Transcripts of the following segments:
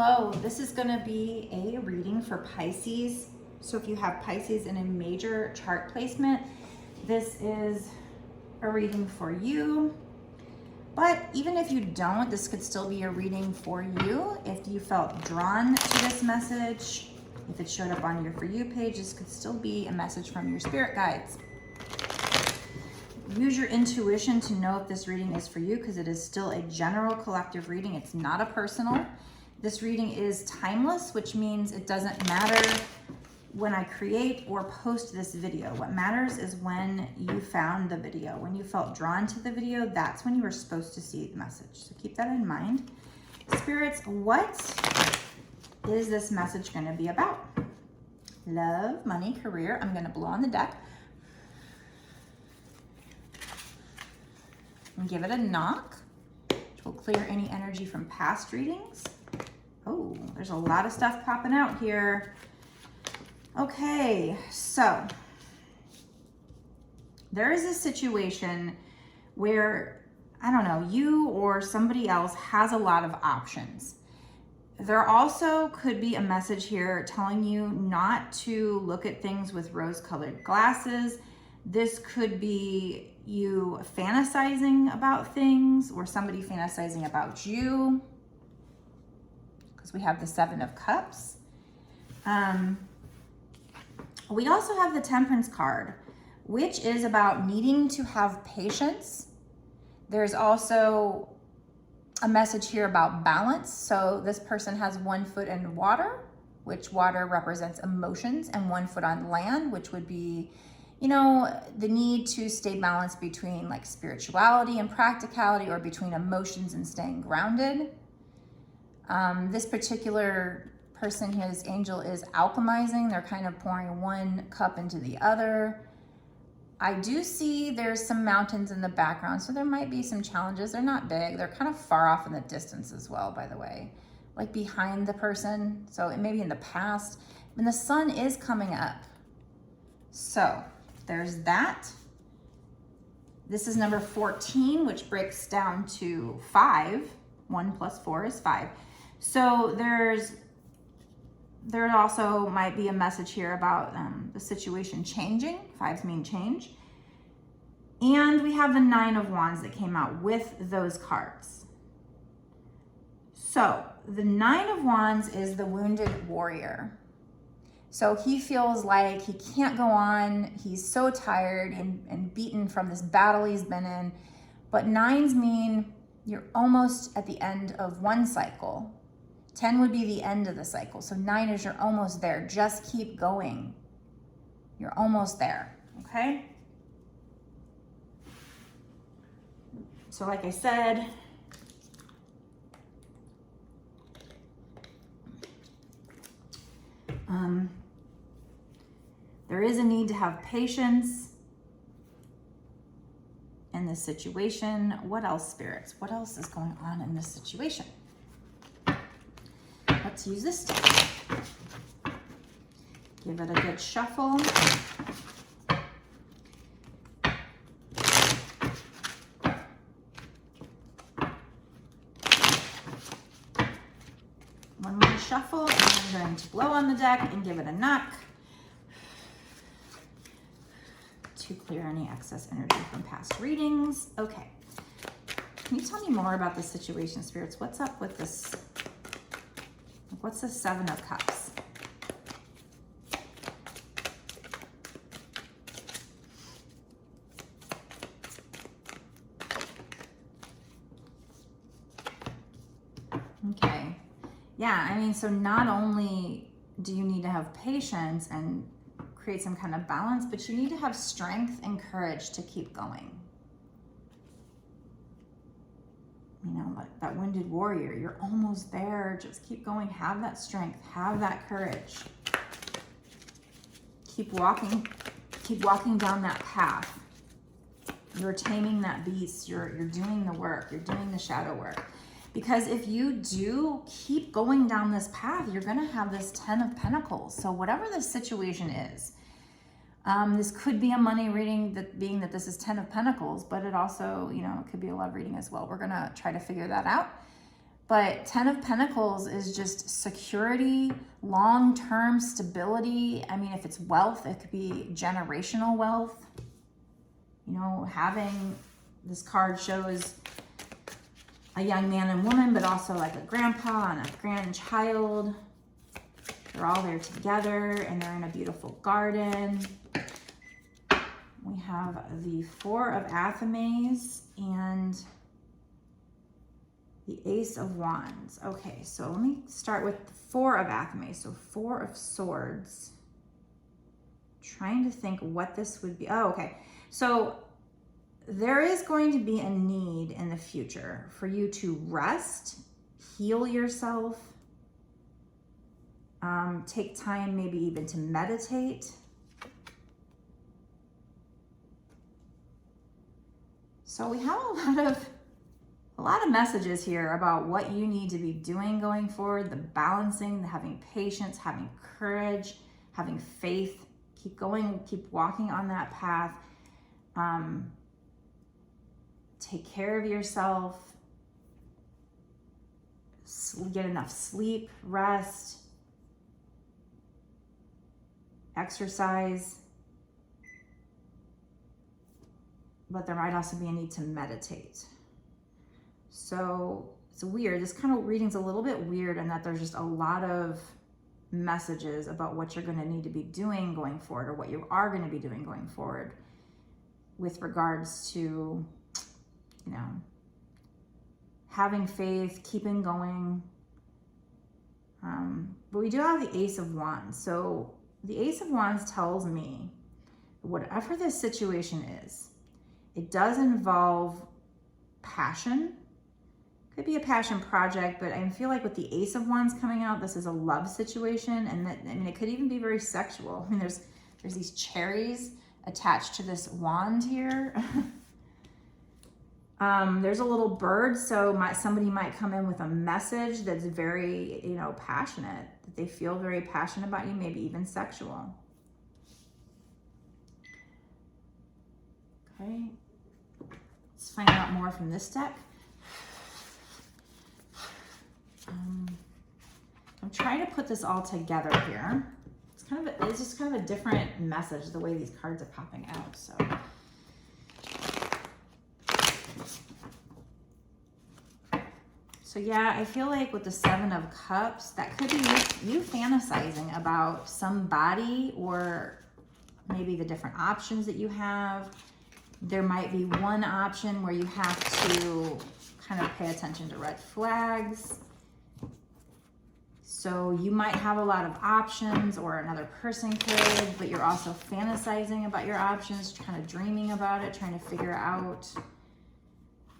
hello. This is going to be a reading for Pisces. So if you have Pisces in a major chart placement, this is a reading for you. But even if you don't, this could still be a reading for you. If you felt drawn to this message, if it showed up on your For You page, this could still be a message from your spirit guides. Use your intuition to know if this reading is for you, because it is still a general collective reading. It's not a personal. This reading is timeless, which means it doesn't matter when I create or post this video. What matters is when you found the video. When you felt drawn to the video, that's when you were supposed to see the message. So keep that in mind. Spirits, what is this message going to be about? Love, money, career. I'm going to blow on the deck and give it a knock, which will clear any energy from past readings. Oh, there's a lot of stuff popping out here. Okay, so there is a situation where, I don't know, you or somebody else has a lot of options. There also could be a message here telling you not to look at things with rose-colored glasses. This could be you fantasizing about things or somebody fantasizing about you, because we have the Seven of Cups. We also have the Temperance card, which is about needing to have patience. There's also a message here about balance. So this person has 1 foot in water, which water represents emotions, and 1 foot on land, which would be, you know, the need to stay balanced between like spirituality and practicality, or between emotions and staying grounded. This particular person here, this angel, is alchemizing. They're kind of pouring 1 cup into the other. I do see there's some mountains in the background, so there might be some challenges. They're not big. They're kind of far off in the distance as well, by the way, like behind the person. So it may be in the past. And the sun is coming up. So there's that. This is number 14, which breaks down to 5. 1 plus 4 is 5. So there also might be a message here about the situation changing. 5s mean change. And we have the 9 of Wands that came out with those cards. So the 9 of Wands is the wounded warrior. So he feels like he can't go on. He's so tired and beaten from this battle he's been in. But 9s mean you're almost at the end of 1 cycle. 10 would be the end of the cycle. So 9 is you're almost there. Just keep going. You're almost there, okay? So like I said, there is a need to have patience in this situation. What else, spirits? What else is going on in this situation? Let's use this deck. Give it a good shuffle. One more shuffle, and I'm going to blow on the deck and give it a knock to clear any excess energy from past readings. Okay. Can you tell me more about this situation, spirits? What's up with this? What's the 7 of Cups? Okay. Yeah, I mean, so not only do you need to have patience and create some kind of balance, but you need to have strength and courage to keep going. You know, like that wounded warrior, you're almost there. Just keep going. Have that strength. Have that courage. Keep walking down that path. You're taming that beast. You're doing the work. You're doing the shadow work. Because if you do keep going down this path, you're going to have this 10 of Pentacles. So whatever the situation is, this could be a money reading, that being that this is 10 of Pentacles, but it also, you know, it could be a love reading as well. We're going to try to figure that out. But 10 of Pentacles is just security, long-term stability. I mean, if it's wealth, it could be generational wealth. You know, having this card shows a young man and woman, but also like a grandpa and a grandchild. They're all there together and they're in a beautiful garden. We have the Four of Athames and the Ace of Wands. Okay, so let me start with the Four of Athames. So Four of Swords. Trying to think what this would be. Oh, okay. So there is going to be a need in the future for you to rest, heal yourself, take time maybe even to meditate. So we have a lot of messages here about what you need to be doing going forward, the balancing, the having patience, having courage, having faith, keep going, keep walking on that path. Take care of yourself, get enough sleep, rest, exercise. But there might also be a need to meditate. So it's weird. This kind of reading's a little bit weird in that there's just a lot of messages about what you're going to need to be doing going forward, or what you are going to be doing going forward with regards to, you know, having faith, keeping going. But we do have the Ace of Wands. So the Ace of Wands tells me whatever this situation is, it does involve passion. Could be a passion project, but I feel like with the Ace of Wands coming out, this is a love situation, and that, I mean, it could even be very sexual. I mean, there's these cherries attached to this wand here. There's a little bird, so somebody might come in with a message that's very, you know, passionate, that they feel very passionate about you, maybe even sexual. Okay, let's find out more from this deck. I'm trying to put this all together here. It's just kind of a different message the way these cards are popping out. So yeah, I feel like with the Seven of Cups, that could be you fantasizing about somebody, or maybe the different options that you have. There might be one option where you have to kind of pay attention to red flags. So you might have a lot of options, or another person could, but you're also fantasizing about your options, kind of dreaming about it, trying to figure out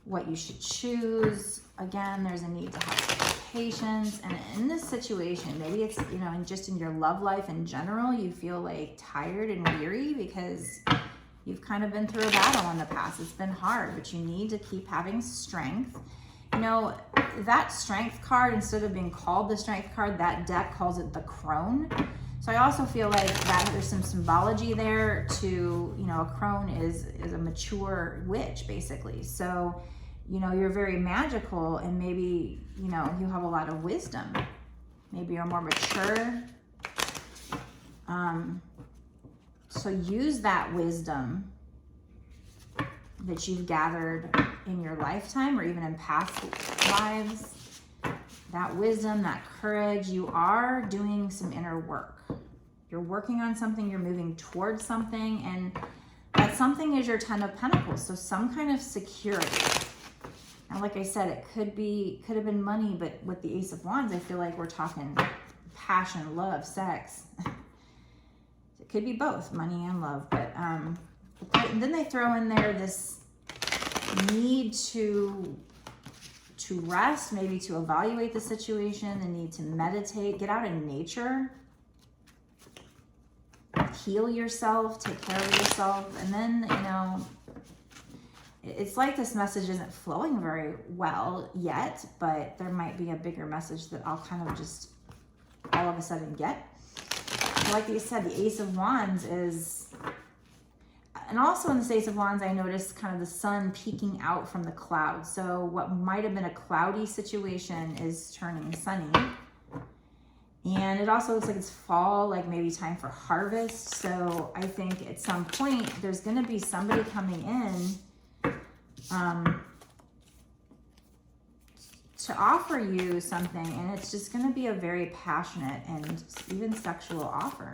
what you should choose. Again, there's a need to have patience. And in this situation, maybe it's, you know, and just in your love life in general, you feel like tired and weary because you've kind of been through a battle in the past. It's been hard, but you need to keep having strength. You know, that Strength card, instead of being called the Strength card, that deck calls it the Crone. So I also feel like that there's some symbology there to, you know, a crone is a mature witch, basically. So, you know, you're very magical, and maybe, you know, you have a lot of wisdom. Maybe you're more mature. So use that wisdom that you've gathered in your lifetime, or even in past lives. That wisdom, that courage, you are doing some inner work. You're working on something, you're moving towards something, and that something is your Ten of Pentacles, so some kind of security. Now, like I said, it could have been money, but with the Ace of Wands, I feel like we're talking passion, love, sex. It could be both, money and love, but then they throw in there this need to rest, maybe to evaluate the situation, the need to meditate, get out in nature, heal yourself, take care of yourself. And then, you know, it's like this message isn't flowing very well yet, but there might be a bigger message that I'll kind of just all of a sudden get. Like you said, the Ace of Wands is, And also in the Ace of Wands, I noticed kind of the sun peeking out from the clouds. So what might have been a cloudy situation is turning sunny. And it also looks like it's fall, like maybe time for harvest. So I think at some point there's going to be somebody coming in to offer you something, and it's just going to be a very passionate and even sexual offer.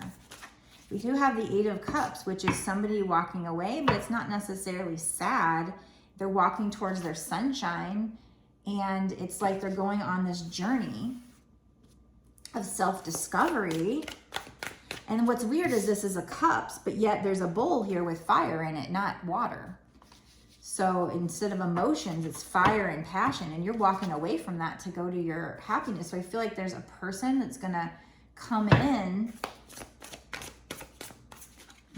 We do have the Eight of Cups, which is somebody walking away, but it's not necessarily sad. They're walking towards their sunshine, and it's like they're going on this journey of self-discovery. And what's weird is this is a cups, but yet there's a bowl here with fire in it, not water. So instead of emotions, it's fire and passion, and you're walking away from that to go to your happiness. So I feel like there's a person that's gonna come in.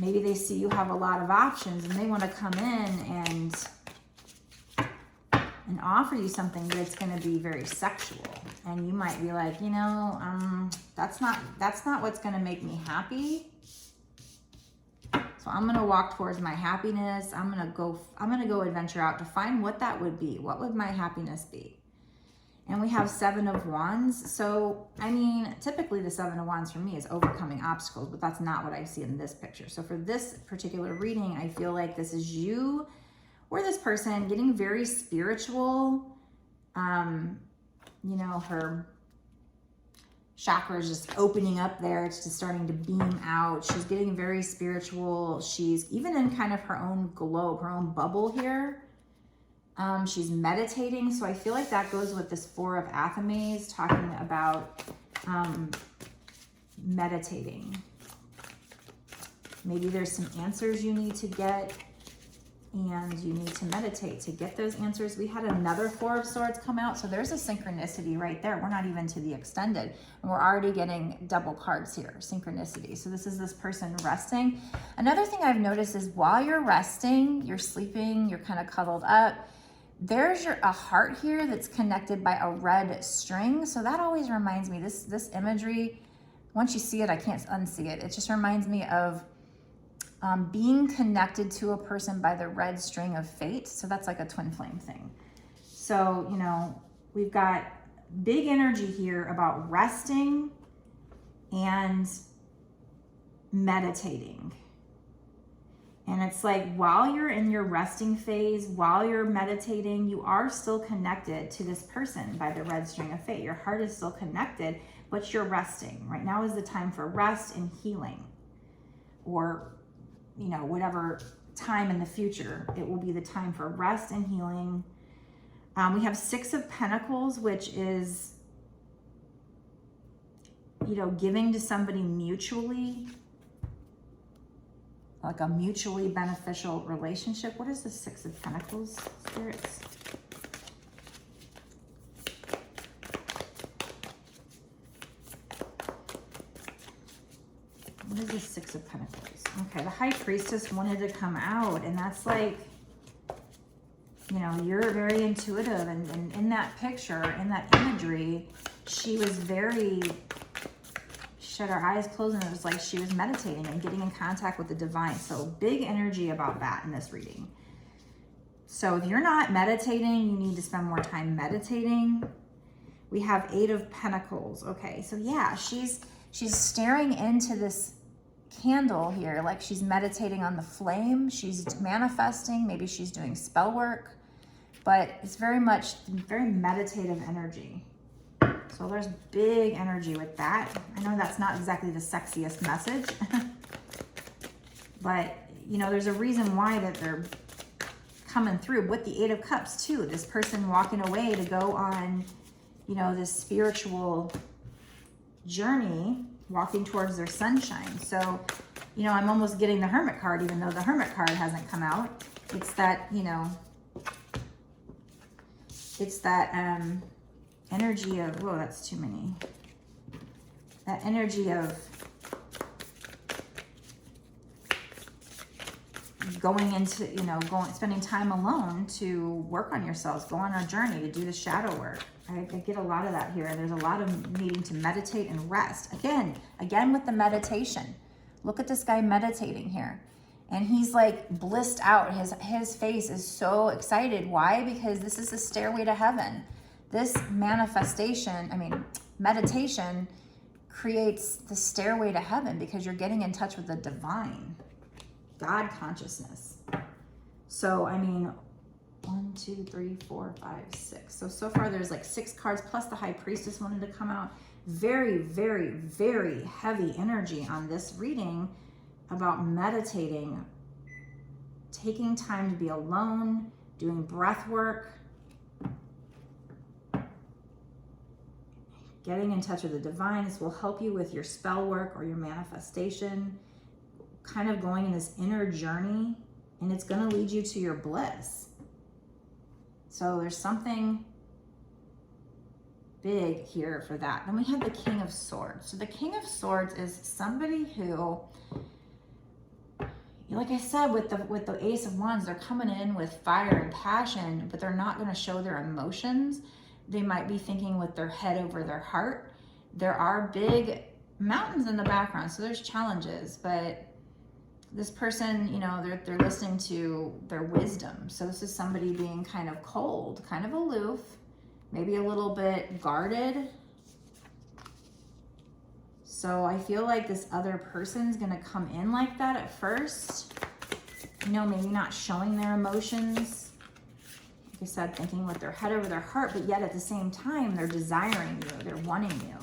Maybe they see you have a lot of options and they want to come in and offer you something that's going to be very sexual. And you might be like, you know, that's not what's going to make me happy. So I'm going to walk towards my happiness. I'm going to go adventure out to find what that would be. What would my happiness be? And we have Seven of Wands. So, I mean, typically the Seven of Wands for me is overcoming obstacles, but that's not what I see in this picture. So for this particular reading, I feel like this is you or this person getting very spiritual. You know, her chakra is just opening up there. It's just starting to beam out. She's getting very spiritual. She's even in kind of her own globe, her own bubble here. She's meditating. So I feel like that goes with this Four of Athames, talking about meditating. Maybe there's some answers you need to get, and you need to meditate to get those answers. We had another Four of Swords come out. So there's a synchronicity right there. We're not even to the extended, and we're already getting double cards here, synchronicity. So this is this person resting. Another thing I've noticed is while you're resting, you're sleeping, you're kind of cuddled up, there's a heart here that's connected by a red string. So that always reminds me, this imagery, once you see it, I can't unsee it. It just reminds me of being connected to a person by the red string of fate. So that's like a twin flame thing. So, you know, we've got big energy here about resting and meditating. And it's like while you're in your resting phase, while you're meditating, you are still connected to this person by the red string of fate. Your heart is still connected, but you're resting. Right now is the time for rest and healing. Or, you know, whatever time in the future, it will be the time for rest and healing. We have Six of Pentacles, which is, you know, giving to somebody mutually, like a mutually beneficial relationship. What is the Six of Pentacles, spirits? What is the Six of Pentacles? Okay, the High Priestess wanted to come out, and that's like, you know, you're very intuitive, and in that picture, in that imagery, she was very, she had her eyes closed, and it was like she was meditating and getting in contact with the divine. So big energy about that in this reading. So if you're not meditating, you need to spend more time meditating. We have Eight of Pentacles. Okay, so yeah, she's staring into this candle here, like she's meditating on the flame. She's manifesting, maybe she's doing spell work, but it's very much very meditative energy. So there's big energy with that. I know that's not exactly the sexiest message, but you know, there's a reason why that they're coming through with the Eight of Cups too. This person walking away to go on, you know, this spiritual journey, walking towards their sunshine. So, you know, I'm almost getting the Hermit card, even though the Hermit card hasn't come out. It's that, you know, it's that energy of, whoa, that's too many. That energy of going into, you know, spending time alone to work on yourselves, go on a journey to do the shadow work. I get a lot of that here. There's a lot of needing to meditate and rest. Again with the meditation. Look at this guy meditating here. And he's like blissed out. His face is so excited. Why? Because this is the stairway to heaven. This meditation creates the stairway to heaven because you're getting in touch with the divine, God consciousness. So, I mean, 1, 2, 3, 4, 5, 6. So far there's like 6 cards plus the High Priestess wanted to come out. Very, very, very heavy energy on this reading about meditating, taking time to be alone, doing breath work, getting in touch with the divine. This will help you with your spell work or your manifestation, kind of going in this inner journey, and it's going to lead you to your bliss. So there's something big here for that. Then we have the King of Swords. So the King of Swords is somebody who, like I said, with the Ace of Wands, they're coming in with fire and passion, but they're not going to show their emotions. They might be thinking with their head over their heart. There are big mountains in the background, so there's challenges, but this person, you know, they're listening to their wisdom. So this is somebody being kind of cold, kind of aloof, maybe a little bit guarded. So I feel like this other person's gonna come in like that at first. You know, maybe not showing their emotions. Like I said, thinking with their head over their heart, but yet at the same time, they're desiring you, they're wanting you.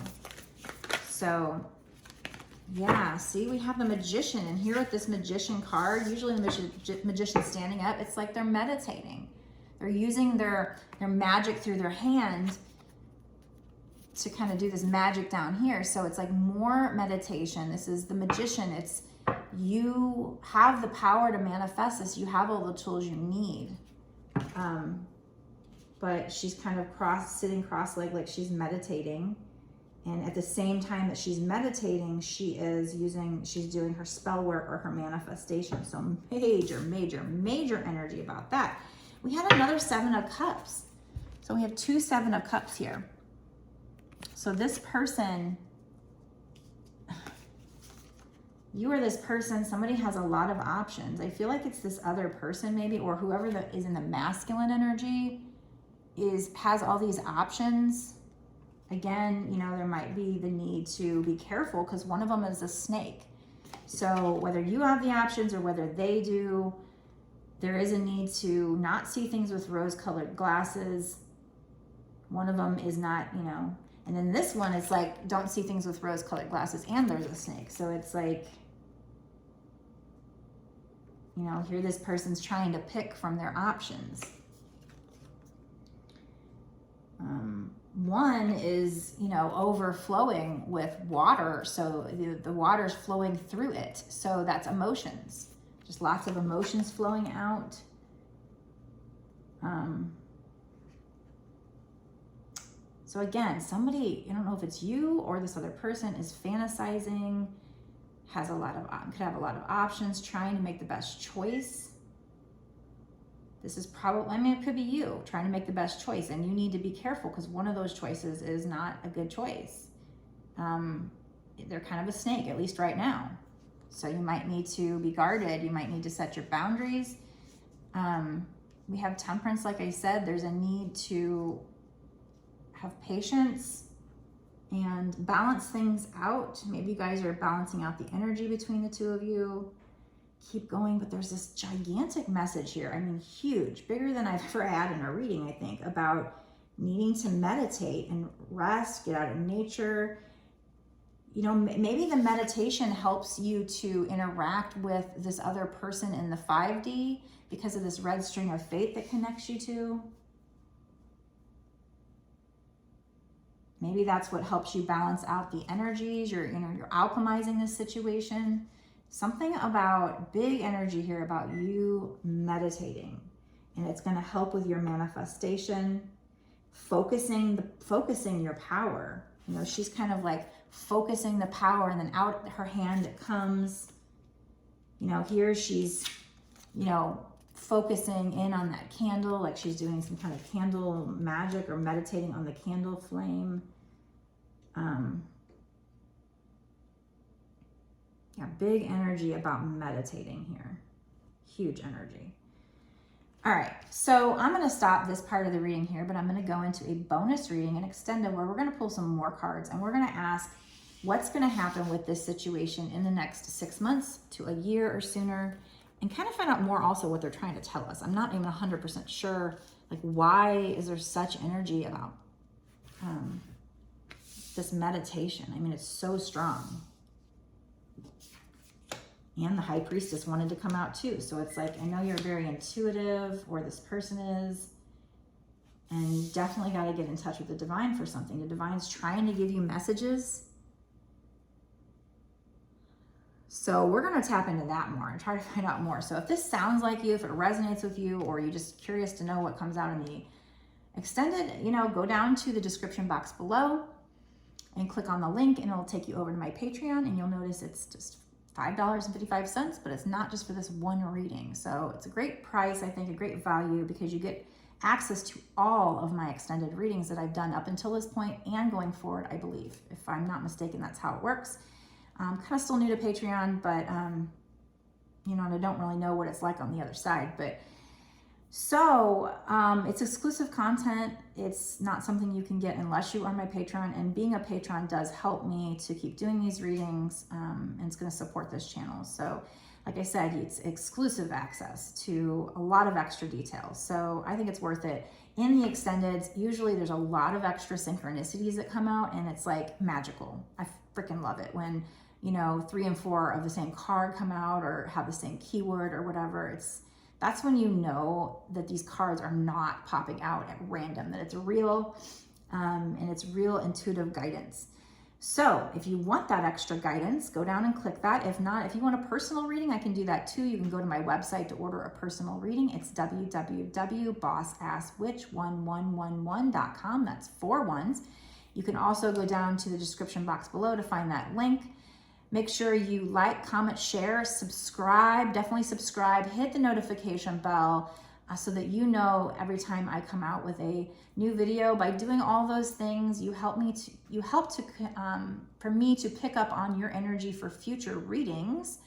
So yeah, see, we have the Magician, and here with this Magician card, usually the Magician's standing up, it's like they're meditating. They're using their magic through their hand to kind of do this magic down here. So it's like more meditation. This is the Magician. It's, you have the power to manifest this. You have all the tools you need. But she's kind of sitting cross-legged, like she's meditating. And at the same time that she's meditating, she's doing her spell work or her manifestation. So major, major, major energy about that. We had another 7 of Cups. So we have 2 7 of Cups here. So this person, you or this person, somebody has a lot of options. I feel like it's this other person maybe, or whoever is in the masculine energy has all these options. Again, you know, there might be the need to be careful because one of them is a snake. So whether you have the options or whether they do, there is a need to not see things with rose-colored glasses. One of them is not, you know, and then this one is like, don't see things with rose-colored glasses, and there's a snake. So it's like, you know, here this person's trying to pick from their options. One is, you know, overflowing with water. So the water's flowing through it. So that's emotions. Just lots of emotions flowing out. So again, somebody, I don't know if it's you or this other person, is fantasizing, could have a lot of options, trying to make the best choice. This is probably, I mean, it could be you trying to make the best choice, and you need to be careful because one of those choices is not a good choice. They're kind of a snake, at least right now. So you might need to be guarded. You might need to set your boundaries. We have Temperance, like I said, there's a need to have patience and balance things out. Maybe you guys are balancing out the energy between the two of you. Keep going, but there's this gigantic message here. I mean, huge, bigger than I've ever had in a reading, I think, about needing to meditate and rest, get out in nature. You know, maybe the meditation helps you to interact with this other person in the 5D because of this red string of fate that connects you to. Maybe that's what helps you balance out the energies. You're alchemizing this situation. Something about big energy here about you meditating, and it's going to help with your manifestation, focusing your power. You know, she's kind of like focusing the power, and then out her hand it comes. You know, here she's, you know, focusing in on that candle, like she's doing some kind of candle magic or meditating on the candle flame. Yeah, big energy about meditating here. huge energy. All right, so I'm going to stop this part of the reading here, but I'm going to go into a bonus reading, an extended, where we're going to pull some more cards, and we're going to ask what's going to happen with this situation in the next 6 months to a year or sooner, and kind of find out more also what they're trying to tell us. I'm not even 100% sure, like, why is there such energy about this meditation? I mean, it's so strong. And the High Priestess wanted to come out too. So it's like, I know you're very intuitive, or this person is, and you definitely got to get in touch with the divine for something. The divine's trying to give you messages. So we're going to tap into that more and try to find out more. So if this sounds like you, if it resonates with you, or you're just curious to know what comes out in the extended, you know, go down to the description box below and click on the link, and it'll take you over to my Patreon, and you'll notice it's just $5.55, but it's not just for this one reading. So it's a great price, I think, a great value, because you get access to all of my extended readings that I've done up until this point and going forward, I believe. If I'm not mistaken, that's how it works. I'm kind of still new to Patreon, but, you know, and I don't really know what it's like on the other side. But so it's exclusive content. It's not something you can get unless you are my patron, and being a patron does help me to keep doing these readings, and it's going to support this channel. So like I said, it's exclusive access to a lot of extra details. So I think it's worth it. In the extendeds, usually there's a lot of extra synchronicities that come out, and it's like magical. I freaking love it when, you know, 3 and 4 of the same card come out, or have the same keyword or whatever. That's when you know that these cards are not popping out at random, that it's real, and it's real intuitive guidance. So if you want that extra guidance, go down and click that. If not, if you want a personal reading, I can do that too. You can go to my website to order a personal reading. It's www.bossasswitch1111.com. That's 4 ones. You can also go down to the description box below to find that link. Make sure you like, comment, share, subscribe, definitely subscribe, hit the notification bell so that you know every time I come out with a new video. By doing all those things, you help for me to pick up on your energy for future readings.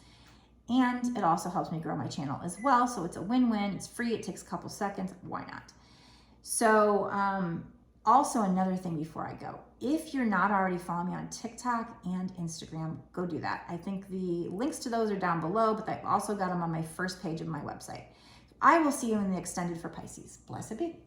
And it also helps me grow my channel as well. So it's a win-win. It's free. It takes a couple seconds. Why not? So, also, another thing before I go, if you're not already following me on TikTok and Instagram, go do that. I think the links to those are down below, but I've also got them on my first page of my website. I will see you in the extended for Pisces. Blessed be.